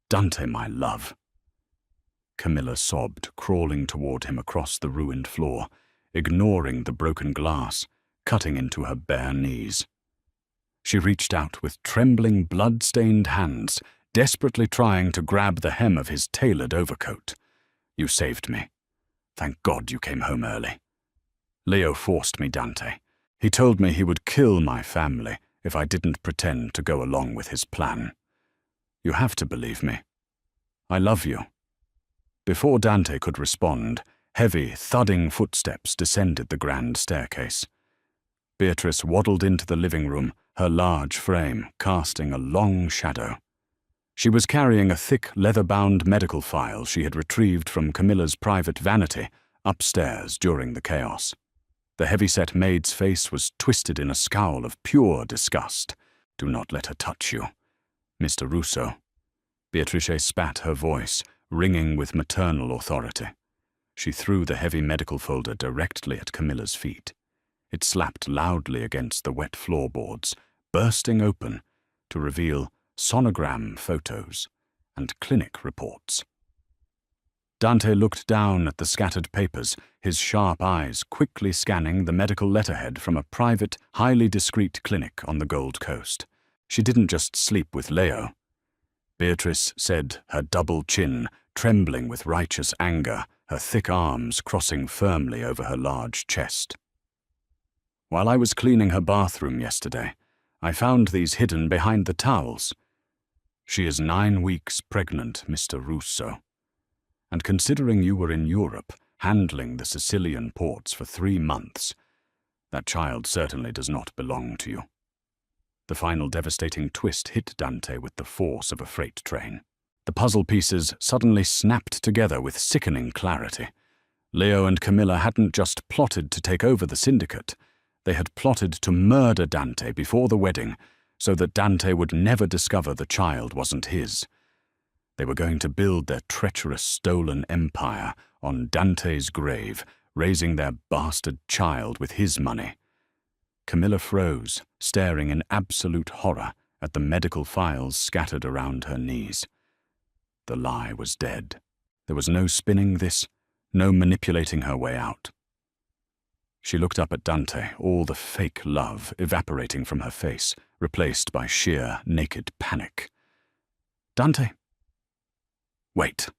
Dante, my love. Camilla sobbed, crawling toward him across the ruined floor, ignoring the broken glass, cutting into her bare knees. She reached out with trembling, blood-stained hands, desperately trying to grab the hem of his tailored overcoat. You saved me. Thank God you came home early. Leo forced me, Dante. He told me he would kill my family if I didn't pretend to go along with his plan. You have to believe me. I love you. Before Dante could respond, heavy, thudding footsteps descended the grand staircase. Beatrice waddled into the living room, her large frame casting a long shadow. She was carrying a thick, leather-bound medical file she had retrieved from Camilla's private vanity upstairs during the chaos. The heavy-set maid's face was twisted in a scowl of pure disgust. Do not let her touch you, Mr. Russo. Beatrice spat her voice, ringing with maternal authority. She threw the heavy medical folder directly at Camilla's feet. It slapped loudly against the wet floorboards, bursting open to reveal sonogram photos and clinic reports. Dante looked down at the scattered papers, his sharp eyes quickly scanning the medical letterhead from a private, highly discreet clinic on the Gold Coast. She didn't just sleep with Leo. Beatrice said, her double chin trembling with righteous anger, her thick arms crossing firmly over her large chest. While I was cleaning her bathroom yesterday, I found these hidden behind the towels. She is 9 weeks pregnant, Mr. Russo. And considering you were in Europe, handling the Sicilian ports for 3 months, that child certainly does not belong to you. The final devastating twist hit Dante with the force of a freight train. The puzzle pieces suddenly snapped together with sickening clarity. Leo and Camilla hadn't just plotted to take over the syndicate. They had plotted to murder Dante before the wedding, so that Dante would never discover the child wasn't his. They were going to build their treacherous stolen empire on Dante's grave, raising their bastard child with his money. Camilla froze, staring in absolute horror at the medical files scattered around her knees. The lie was dead. There was no spinning this, no manipulating her way out. She looked up at Dante, all the fake love evaporating from her face, replaced by sheer, naked panic. Dante? Wait.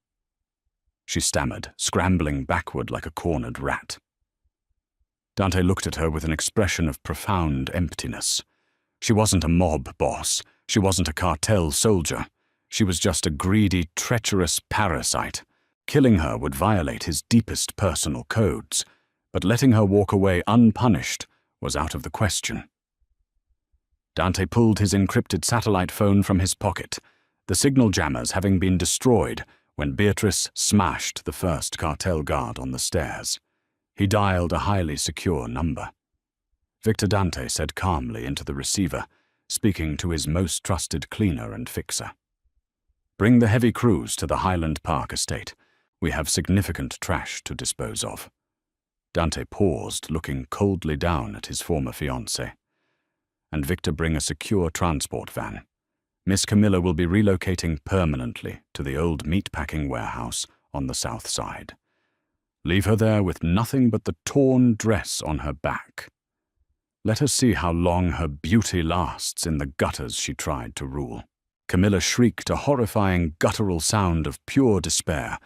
She stammered, scrambling backward like a cornered rat. Dante looked at her with an expression of profound emptiness. She wasn't a mob boss. She wasn't a cartel soldier. She was just a greedy, treacherous parasite. Killing her would violate his deepest personal codes, but letting her walk away unpunished was out of the question. Dante pulled his encrypted satellite phone from his pocket, the signal jammers having been destroyed when Beatrice smashed the first cartel guard on the stairs. He dialed a highly secure number. Victor Dante said calmly into the receiver, speaking to his most trusted cleaner and fixer. "Bring the heavy crews to the Highland Park estate. We have significant trash to dispose of." Dante paused, looking coldly down at his former fiancée. "And Victor, bring a secure transport van. Miss Camilla will be relocating permanently to the old meatpacking warehouse on the south side. Leave her there with nothing but the torn dress on her back. Let her see how long her beauty lasts in the gutters she tried to rule." Camilla shrieked a horrifying guttural sound of pure despair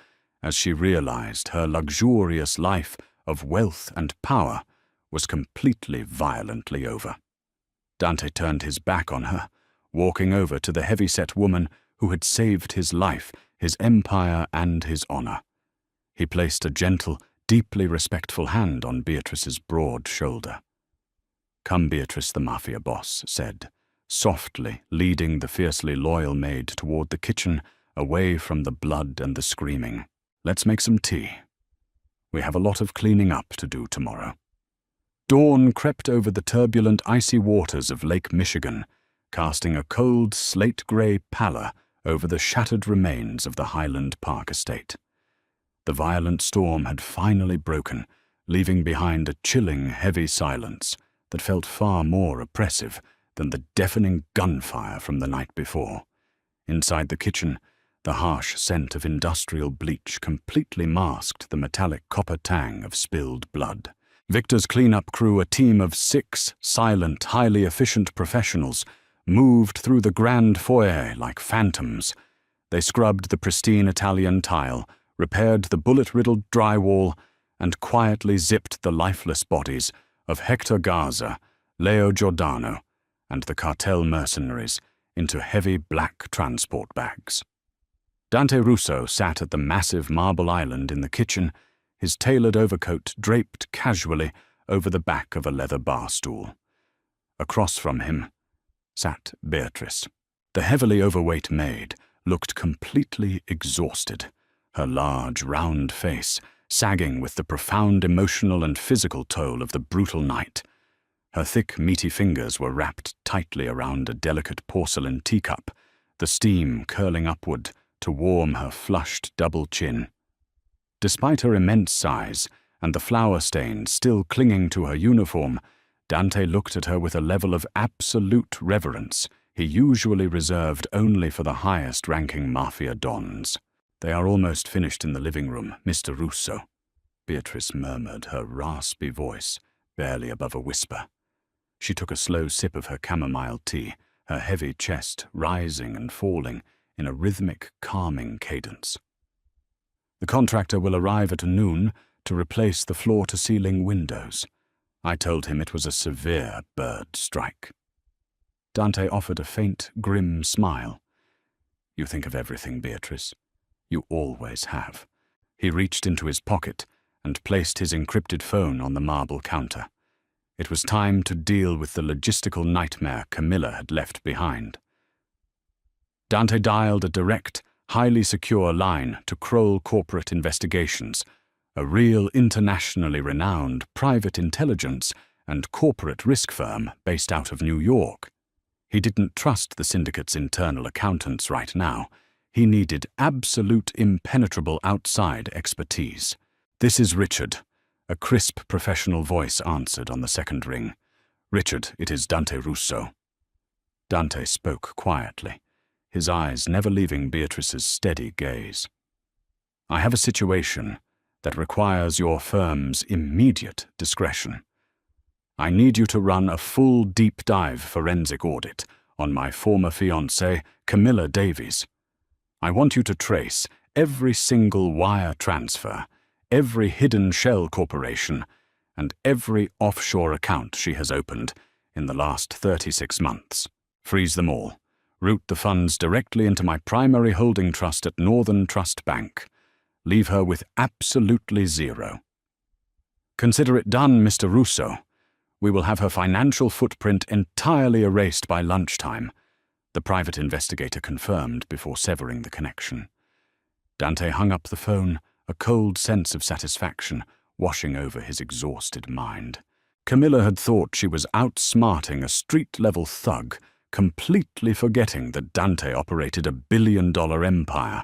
as she realized her luxurious life of wealth and power was completely violently over. Dante turned his back on her, walking over to the heavy-set woman who had saved his life, his empire, and his honor. He placed a gentle, deeply respectful hand on Beatrice's broad shoulder. "Come, Beatrice," the Mafia boss said, softly leading the fiercely loyal maid toward the kitchen, away from the blood and the screaming. "Let's make some tea. We have a lot of cleaning up to do tomorrow." Dawn crept over the turbulent, icy waters of Lake Michigan, casting a cold, slate-gray pallor over the shattered remains of the Highland Park estate. The violent storm had finally broken, leaving behind a chilling, heavy silence that felt far more oppressive than the deafening gunfire from the night before. Inside the kitchen, the harsh scent of industrial bleach completely masked the metallic copper tang of spilled blood. Victor's cleanup crew, a team of 6 silent, highly efficient professionals, moved through the grand foyer like phantoms. They scrubbed the pristine Italian tile, repaired the bullet-riddled drywall, and quietly zipped the lifeless bodies of Hector Garza, Leo Giordano, and the cartel mercenaries into heavy black transport bags. Dante Russo sat at the massive marble island in the kitchen, his tailored overcoat draped casually over the back of a leather bar stool. Across from him sat Beatrice. The heavily overweight maid looked completely exhausted, her large, round face sagging with the profound emotional and physical toll of the brutal night. Her thick, meaty fingers were wrapped tightly around a delicate porcelain teacup, the steam curling upward to warm her flushed double chin. Despite her immense size and the flour stains still clinging to her uniform, Dante looked at her with a level of absolute reverence he usually reserved only for the highest-ranking Mafia dons. "They are almost finished in the living room, Mr. Russo," Beatrice murmured, her raspy voice barely above a whisper. She took a slow sip of her chamomile tea, her heavy chest rising and falling in a rhythmic, calming cadence. "The contractor will arrive at noon to replace the floor-to-ceiling windows. I told him it was a severe bird strike." Dante offered a faint, grim smile. "You think of everything, Beatrice. You always have." He reached into his pocket and placed his encrypted phone on the marble counter. It was time to deal with the logistical nightmare Camilla had left behind. Dante dialed a direct, highly secure line to Kroll Corporate Investigations, a real internationally renowned private intelligence and corporate risk firm based out of New York. He didn't trust the syndicate's internal accountants right now. He needed absolute impenetrable outside expertise. "This is Richard," a crisp professional voice answered on the second ring. "Richard, it is Dante Russo." Dante spoke quietly, his eyes never leaving Beatrice's steady gaze. "I have a situation that requires your firm's immediate discretion. I need you to run a full deep dive forensic audit on my former fiancée, Camilla Davies. I want you to trace every single wire transfer, every hidden shell corporation, and every offshore account she has opened in the last 36 months. Freeze them all. Route the funds directly into my primary holding trust at Northern Trust Bank. Leave her with absolutely zero. Consider it done, Mr. Russo. We will have her financial footprint entirely erased by lunchtime, the private investigator confirmed before severing the connection. Dante hung up the phone, a cold sense of satisfaction washing over his exhausted mind. Camilla had thought she was outsmarting a street-level thug, completely forgetting that Dante operated a billion-dollar empire.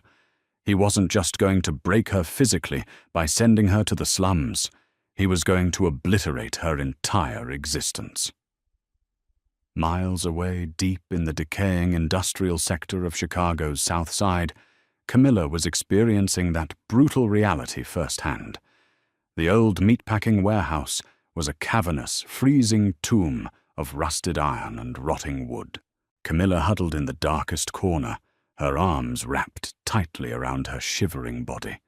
He wasn't just going to break her physically by sending her to the slums. He was going to obliterate her entire existence. Miles away, deep in the decaying industrial sector of Chicago's South Side, Camilla was experiencing that brutal reality firsthand. The old meatpacking warehouse was a cavernous, freezing tomb of rusted iron and rotting wood. Camilla huddled in the darkest corner, her arms wrapped tightly around her shivering body.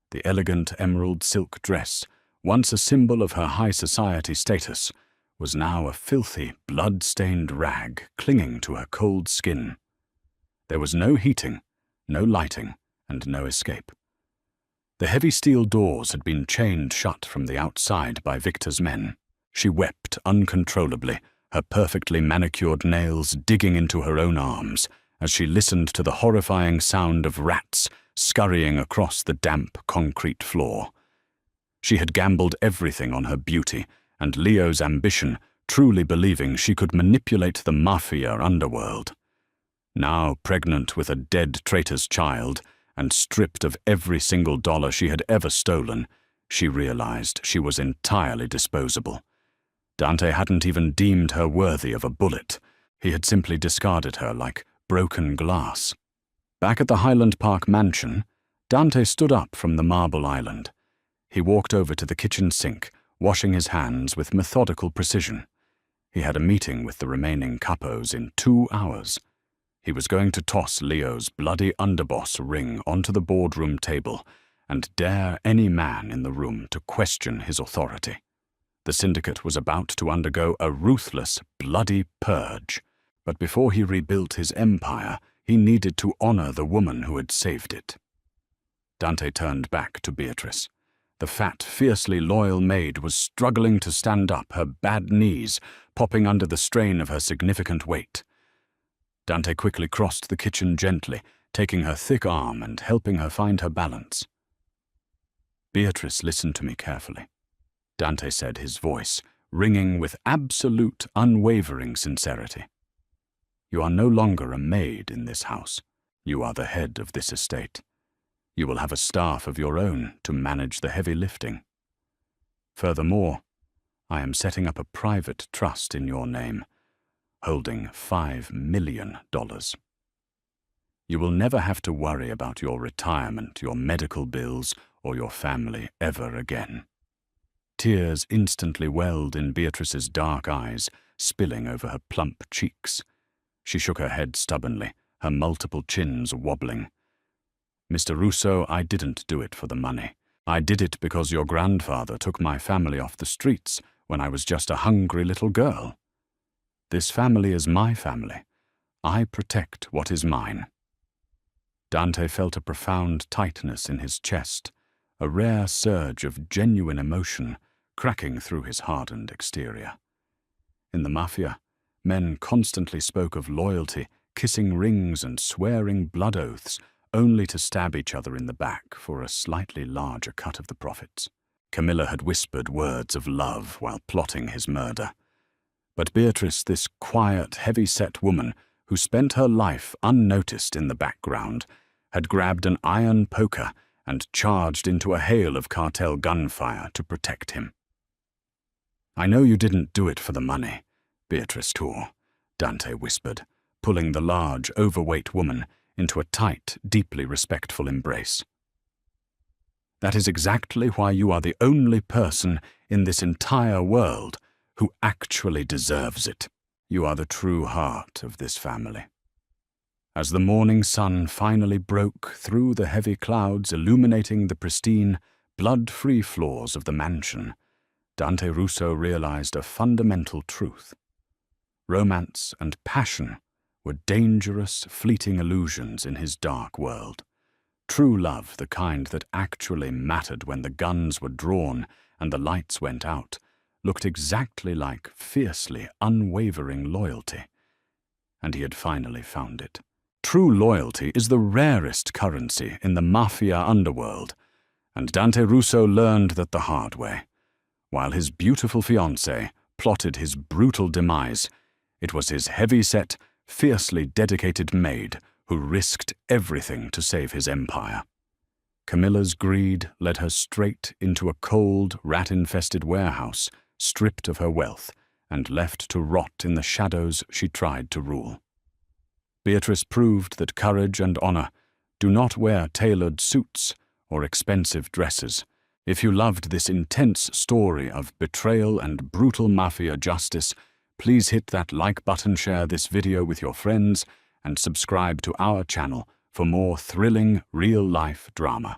The elegant emerald silk dress, once a symbol of her high society status, was now a filthy, blood-stained rag clinging to her cold skin. There was no heating, no lighting, and no escape. The heavy steel doors had been chained shut from the outside by Victor's men. She wept uncontrollably, her perfectly manicured nails digging into her own arms as she listened to the horrifying sound of rats scurrying across the damp concrete floor. She had gambled everything on her beauty and Leo's ambition, truly believing she could manipulate the Mafia underworld. Now pregnant with a dead traitor's child and stripped of every single dollar she had ever stolen, she realized she was entirely disposable. Dante hadn't even deemed her worthy of a bullet. He had simply discarded her like broken glass. Back at the Highland Park mansion, Dante stood up from the marble island. He walked over to the kitchen sink, washing his hands with methodical precision. He had a meeting with the remaining capos in 2 hours. He was going to toss Leo's bloody underboss ring onto the boardroom table and dare any man in the room to question his authority. The syndicate was about to undergo a ruthless, bloody purge, but before he rebuilt his empire, he needed to honor the woman who had saved it. Dante turned back to Beatrice. The fat, fiercely loyal maid was struggling to stand up, her bad knees popping under the strain of her significant weight. Dante quickly crossed the kitchen gently, taking her thick arm and helping her find her balance. "Beatrice, listen to me carefully," Dante said, his voice ringing with absolute, unwavering sincerity. "You are no longer a maid in this house. You are the head of this estate. You will have a staff of your own to manage the heavy lifting. Furthermore, I am setting up a private trust in your name, holding $5 million. You will never have to worry about your retirement, your medical bills, or your family ever again." Tears instantly welled in Beatrice's dark eyes, spilling over her plump cheeks. She shook her head stubbornly, her multiple chins wobbling. "Mr. Russo, I didn't do it for the money. I did it because your grandfather took my family off the streets when I was just a hungry little girl. This family is my family. I protect what is mine." Dante felt a profound tightness in his chest, a rare surge of genuine emotion cracking through his hardened exterior. In the Mafia, men constantly spoke of loyalty, kissing rings and swearing blood oaths, only to stab each other in the back for a slightly larger cut of the profits. Camilla had whispered words of love while plotting his murder. But Beatrice, this quiet, heavy-set woman who spent her life unnoticed in the background, had grabbed an iron poker and charged into a hail of cartel gunfire to protect him. "I know you didn't do it for the money, Beatrice Tour," Dante whispered, pulling the large, overweight woman into a tight, deeply respectful embrace. "That is exactly why you are the only person in this entire world who actually deserves it. You are the true heart of this family." As the morning sun finally broke through the heavy clouds illuminating the pristine, blood-free floors of the mansion, Dante Russo realized a fundamental truth. Romance and passion were dangerous, fleeting illusions in his dark world. True love, the kind that actually mattered when the guns were drawn and the lights went out, looked exactly like fiercely, unwavering loyalty. And he had finally found it. True loyalty is the rarest currency in the Mafia underworld, and Dante Russo learned that the hard way. While his beautiful fiancée plotted his brutal demise, it was his heavy-set, fiercely dedicated Maid who risked everything to save his empire. Camilla's greed led her straight into a cold, rat-infested warehouse, stripped of her wealth, and left to rot in the shadows she tried to rule. Beatrice proved that courage and honor do not wear tailored suits or expensive dresses. If you loved this intense story of betrayal and brutal mafia justice, please hit that like button, share this video with your friends, and subscribe to our channel for more thrilling real-life drama.